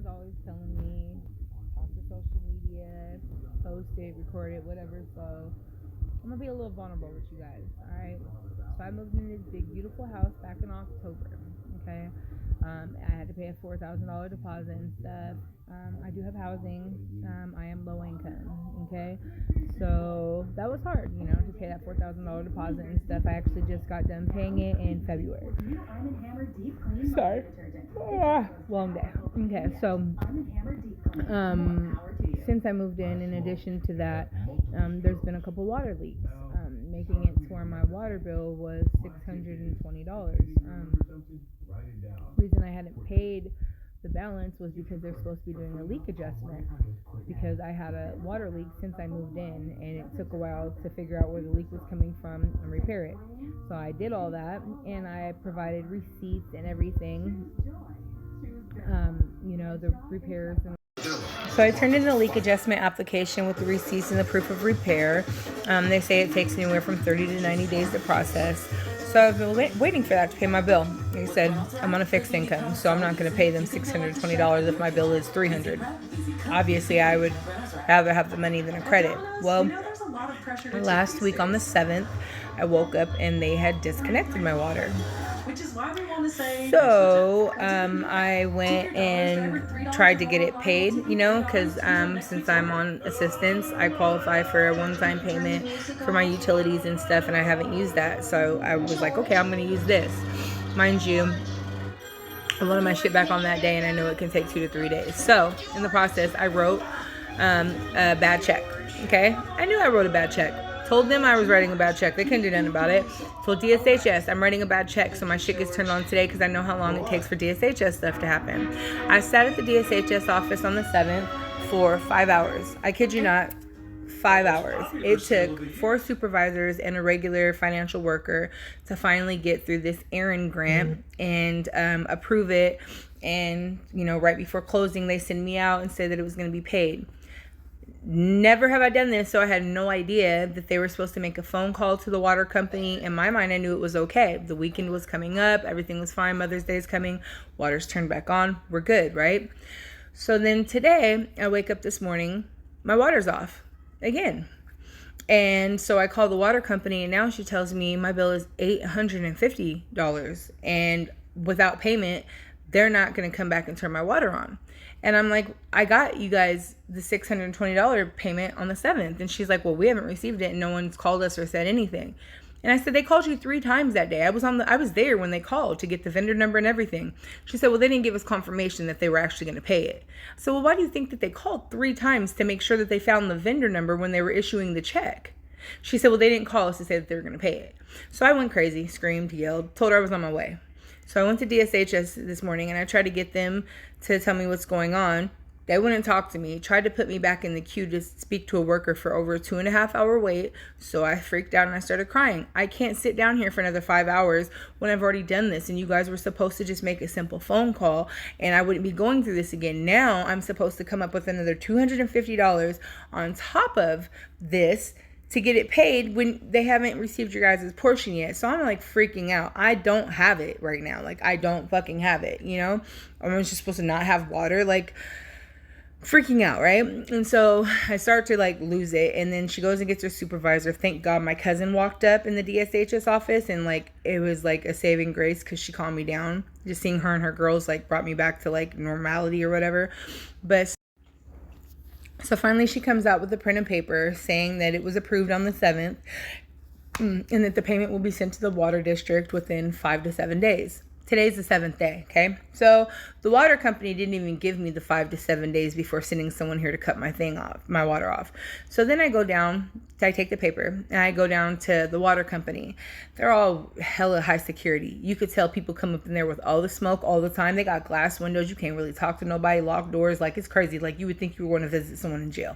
always telling me, talk to social media, post it, record it, whatever. So I'm gonna be a little vulnerable with you guys. All right. So I moved in this big, beautiful house back in October. Okay. I had to pay a $4,000 deposit and stuff. I do have housing. I am low income. Okay. So that was hard, to pay that $4,000 deposit and stuff. I actually just got done paying it in February. Sorry. Long day. Okay. So, since I moved in addition to that, there's been a couple water leaks, making it to where my water bill was $620. Reason I hadn't paid the balance was because they're supposed to be doing a leak adjustment, because I had a water leak since I moved in, and it took a while to figure out where the leak was coming from and repair it. So I did all that, and I provided receipts and everything, the repairs and so I turned in the leak adjustment application with the receipts and the proof of repair. They say it takes anywhere from 30 to 90 days to process. So I've been waiting for that to pay my bill. They said I'm on a fixed income, so I'm not going to pay them $620 if my bill is $300. Obviously, I would rather have the money than a credit. Well, last week on the 7th, I woke up and they had disconnected my water. So I went and tried to get it paid, because since I'm on assistance, I qualify for a one-time payment for my utilities and stuff, and I haven't used that. So I was like, okay, I'm going to use this. Mind you, I loaded my shit back on that day, and I know it can take 2 to 3 days. So in the process, I wrote a bad check. Okay, I knew I wrote a bad check. Told them I was writing a bad check. They couldn't do nothing about it. Told DSHS I'm writing a bad check, so my shit gets turned on today because I know how long it takes for DSHS stuff to happen. I sat at the DSHS office on the 7th for 5 hours. I kid you not, 5 hours. It took 4 supervisors and a regular financial worker to finally get through this errand grant and approve it. And, right before closing, they send me out and say that it was going to be paid. Never have I done this, so I had no idea that they were supposed to make a phone call to the water company. In my mind, I knew it was okay. The weekend was coming up. Everything was fine. Mother's Day is coming. Water's turned back on. We're good, right? So then today, I wake up this morning. My water's off again. And so I call the water company, and now she tells me my bill is $850. And without payment, they're not going to come back and turn my water on. And I'm like, I got you guys the $620 payment on the 7th. And she's like, well, we haven't received it and no one's called us or said anything. And I said, they called you 3 times that day. I was there when they called to get the vendor number and everything. She said, well, they didn't give us confirmation that they were actually going to pay it. So, well, why do you think that they called 3 times to make sure that they found the vendor number when they were issuing the check? She said, well, they didn't call us to say that they were going to pay it. So I went crazy, screamed, yelled, told her I was on my way. So I went to DSHS this morning and I tried to get them to tell me what's going on. They wouldn't talk to me, tried to put me back in the queue to speak to a worker for over a 2.5 hour wait. So I freaked out and I started crying. I can't sit down here for another 5 hours when I've already done this. And you guys were supposed to just make a simple phone call and I wouldn't be going through this again. Now I'm supposed to come up with another $250 on top of this to get it paid when they haven't received your guys' portion yet. So I'm like freaking out. I don't have it right now. Like, I don't fucking have it, I'm just supposed to not have water. Like, freaking out, right? And so I start to like lose it. And then she goes and gets her supervisor. Thank God my cousin walked up in the DSHS office, and like it was like a saving grace because she calmed me down. Just seeing her and her girls like brought me back to like normality or whatever. But so finally she comes out with the printed paper saying that it was approved on the 7th and that the payment will be sent to the water district within 5 to 7 days. Today's the 7th day, okay? So the water company didn't even give me the 5 to 7 days before sending someone here to cut my water off. So then I take the paper and I go down to the water company. They're all hella high security. You could tell people come up in there with all the smoke all the time. They got glass windows. You can't really talk to nobody, locked doors. Like, it's crazy. Like, you would think you were going to visit someone in jail.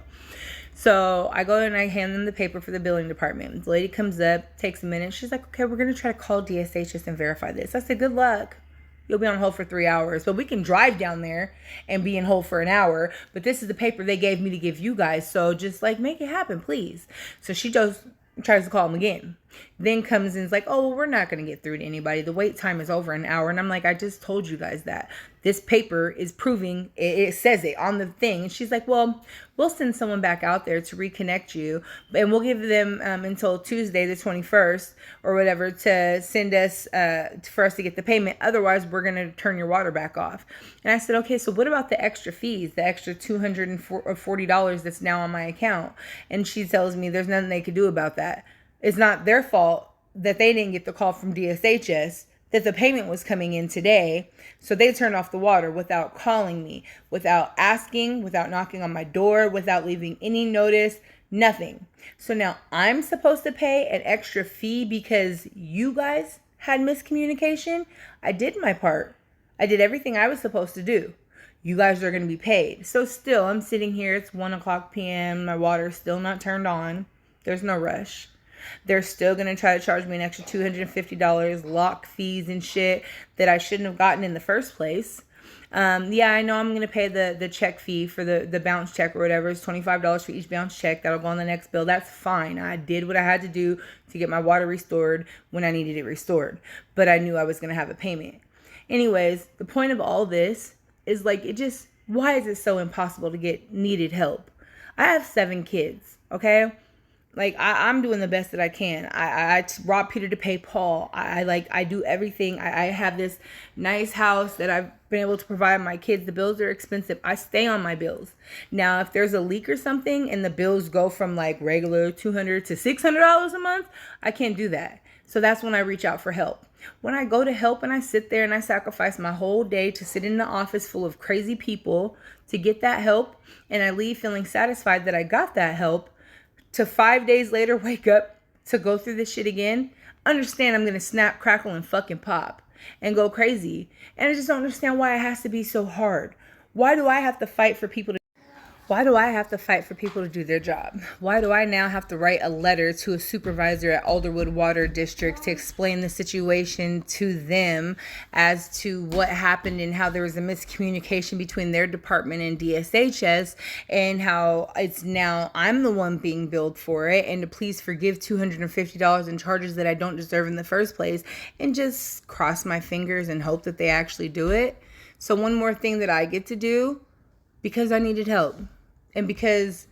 So I go and I hand them the paper for the billing department. The lady comes up, takes a minute. She's like, okay, we're going to try to call DSHS and verify this. I said, good luck. You'll be on hold for 3 hours. But we can drive down there and be in hold for an hour. But this is the paper they gave me to give you guys. So just like make it happen, please. So she tries to call them again. Then comes in, it's like, oh, well, we're not going to get through to anybody. The wait time is over an hour. And I'm like, I just told you guys that. This paper is proving, it says it on the thing. And she's like, well, we'll send someone back out there to reconnect you. And we'll give them until Tuesday, the 21st or whatever, to send us, for us to get the payment. Otherwise, we're going to turn your water back off. And I said, okay, so what about the extra fees, the extra $240 that's now on my account? And she tells me there's nothing they could do about that. It's not their fault that they didn't get the call from DSHS that the payment was coming in today. So they turned off the water without calling me, without asking, without knocking on my door, without leaving any notice, nothing. So now I'm supposed to pay an extra fee because you guys had miscommunication. I did my part. I did everything I was supposed to do. You guys are going to be paid. So still, I'm sitting here. It's 1:00 p.m. My water's still not turned on. There's no rush. They're still going to try to charge me an extra $250, lock fees and shit that I shouldn't have gotten in the first place. Yeah, I know I'm going to pay the check fee for the bounce check or whatever. It's $25 for each bounce check. That'll go on the next bill. That's fine. I did what I had to do to get my water restored when I needed it restored. But I knew I was going to have a payment. Anyways, the point of all this is like, why is it so impossible to get needed help? I have 7 kids, okay? Like, I'm doing the best that I can. I rob Peter to pay Paul. I do everything. I have this nice house that I've been able to provide my kids. The bills are expensive. I stay on my bills. Now, if there's a leak or something and the bills go from like regular $200 to $600 a month, I can't do that. So that's when I reach out for help. When I go to help and I sit there and I sacrifice my whole day to sit in the office full of crazy people to get that help, and I leave feeling satisfied that I got that help, to 5 days later wake up to go through this shit again, understand I'm going to snap, crackle, and fucking pop and go crazy. And I just don't understand why it has to be so hard. Why do I have to fight for people to do their job? Why do I now have to write a letter to a supervisor at Alderwood Water District to explain the situation to them as to what happened and how there was a miscommunication between their department and DSHS, and how it's now I'm the one being billed for it, and to please forgive $250 in charges that I don't deserve in the first place, and just cross my fingers and hope that they actually do it? So one more thing that I get to do because I needed help. And because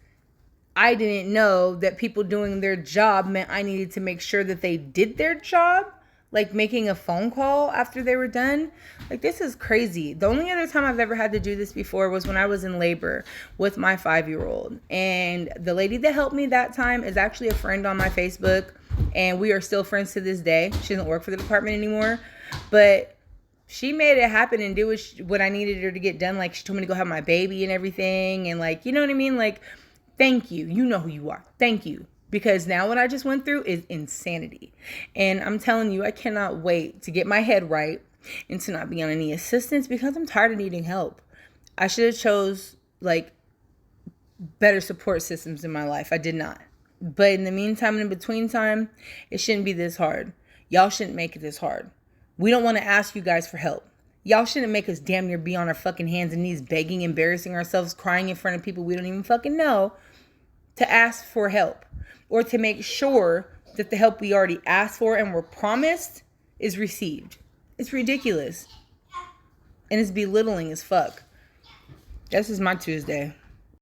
I didn't know that people doing their job meant I needed to make sure that they did their job, like making a phone call after they were done. Like, this is crazy. The only other time I've ever had to do this before was when I was in labor with my 5-year-old. And the lady that helped me that time is actually a friend on my Facebook. And we are still friends to this day. She doesn't work for the department anymore. But she made it happen and do what I needed her to get done. Like, she told me to go have my baby and everything. And like, you know what I mean? Like, thank you. You know who you are. Thank you. Because now what I just went through is insanity. And I'm telling you, I cannot wait to get my head right and to not be on any assistance, because I'm tired of needing help. I should have chose like better support systems in my life. I did not. But in the meantime and in between time, it shouldn't be this hard. Y'all shouldn't make it this hard. We don't want to ask you guys for help. Y'all shouldn't make us damn near be on our fucking hands and knees begging, embarrassing ourselves, crying in front of people we don't even fucking know to ask for help, or to make sure that the help we already asked for and were promised is received. It's ridiculous. And it's belittling as fuck. This is my Tuesday.